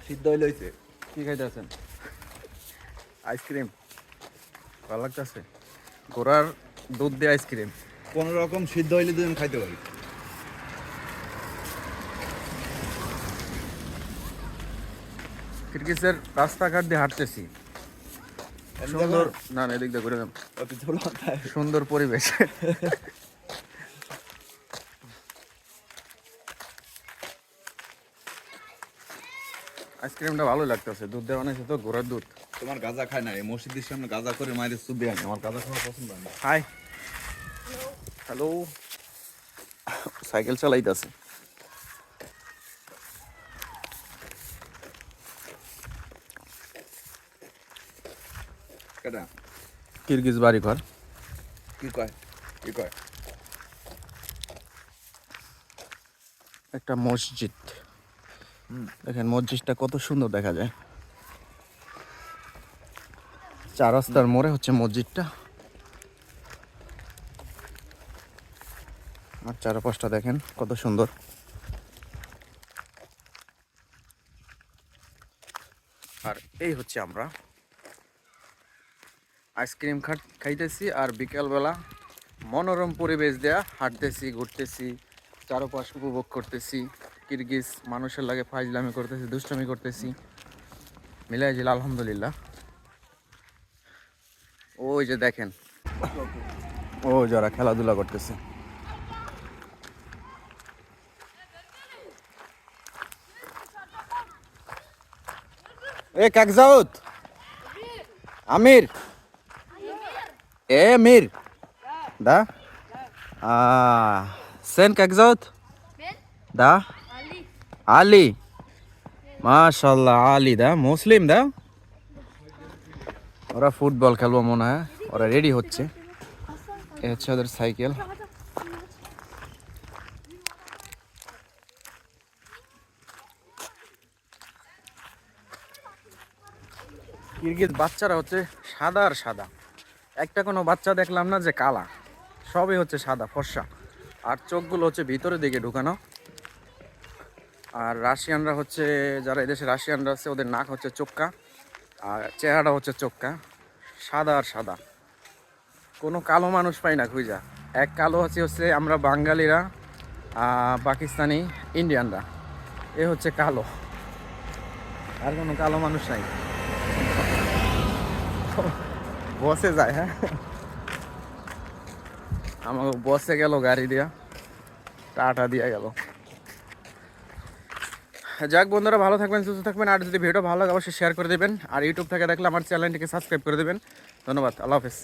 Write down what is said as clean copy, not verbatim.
সিদ্ধ হইলে হয়েছে। কি খাইতেছেন? আইসক্রিম ভালো লাগতেছে? ঘোড়ার দুধ দিয়ে আইসক্রিম। কোন রকম সিদ্ধ হইলে দুজন খাইতে পারি। কিরগিজের রাস্তাঘাট দিয়ে হাঁটতেছি, সুন্দর। না না, এদিক দিয়ে ঘুরে যান। সুন্দর পরিবেশ। আইসক্রিমটা ভালোই লাগতেছে, দুধ দেওয়া বানাইছে তো, ঘোড়ার দুধ। তোমার গাঁজা খায় না, এই মসজিদের সামনে গাঁজা করে মায়ের সুদ দিয়ে আনে। আমার গাঁজা খাওয়া পছন্দ হয় না। High, hello. সাইকেল চালাইতেছে। কেটা কিরগিজ বাড়ি ঘর। কি কয় কি কয়? একটা মসজিদ, দেখেন মসজিদটা কত সুন্দর দেখা যায়। চার রাস্তার মোড়ে হচ্ছে মসজিদটা। আর চারপাশটা দেখেন কত সুন্দর। আর এই হচ্ছে আমরা আইসক্রিম খাইতেছি আর বিকালবেলা মনোরম পরিবেশ দেয়া হাঁটতেছি, ঘুরতেছি, চারপাশ উপভোগ করতেছি। কিরগিজ মানুষের লাগে ফাইজলামি করতেছি, দুষ্টামি করতেছি, মিলাই জিল আলহামদুলিল্লাহ। ওই যে দেখেন, ও যারা খেলাধুলা করতেছে। এ কাকজাউত আমির, এ আমির দা সেন কাকজাউত দা আলী, মাশাল্লাহ আলী দা মুসলিম দা। ওরা ফুটবল খেলবো মনে হয়, ওরা রেডি হচ্ছে। এ হচ্ছে ওদের সাইকেল। কিরগিজ বাচ্চারা হচ্ছে সাদা আর সাদা, একটা কোনো বাচ্চা দেখলাম না যে কালা, সবই হচ্ছে সাদা ফর্সা। আর চোখগুলো হচ্ছে ভিতরের দিকে ঢুকানো। আর রাশিয়ানরা হচ্ছে, যারা এদেশে রাশিয়ানরা আছে, ওদের নাক হচ্ছে চোক্কা আর চেহারাটা হচ্ছে চোক্কা, সাদা আর সাদা। কোনো কালো মানুষ পাই না খুঁজা। এক কালো হচ্ছে আমরা বাঙালিরা, পাকিস্তানি, ইন্ডিয়ানরা, এ হচ্ছে কালো। আর কোনো কালো মানুষ নাই। বসে যায়, হ্যাঁ আমাকে বসে গেল গাড়ি দিয়া, টাটা দিয়া গেল। যাক বন্ধুরা, ভালো থাকবেন, সুস্থ থাকবেন। আর যদি ভিডিও ভালো লাগে অবশ্যই শেয়ার করে দেবেন। আর ইউটিউব থেকে দেখলে আমার চ্যানেলটিকে সাবস্ক্রাইব করে দেবেন। ধন্যবাদ, আল্লাহ হাফেজ।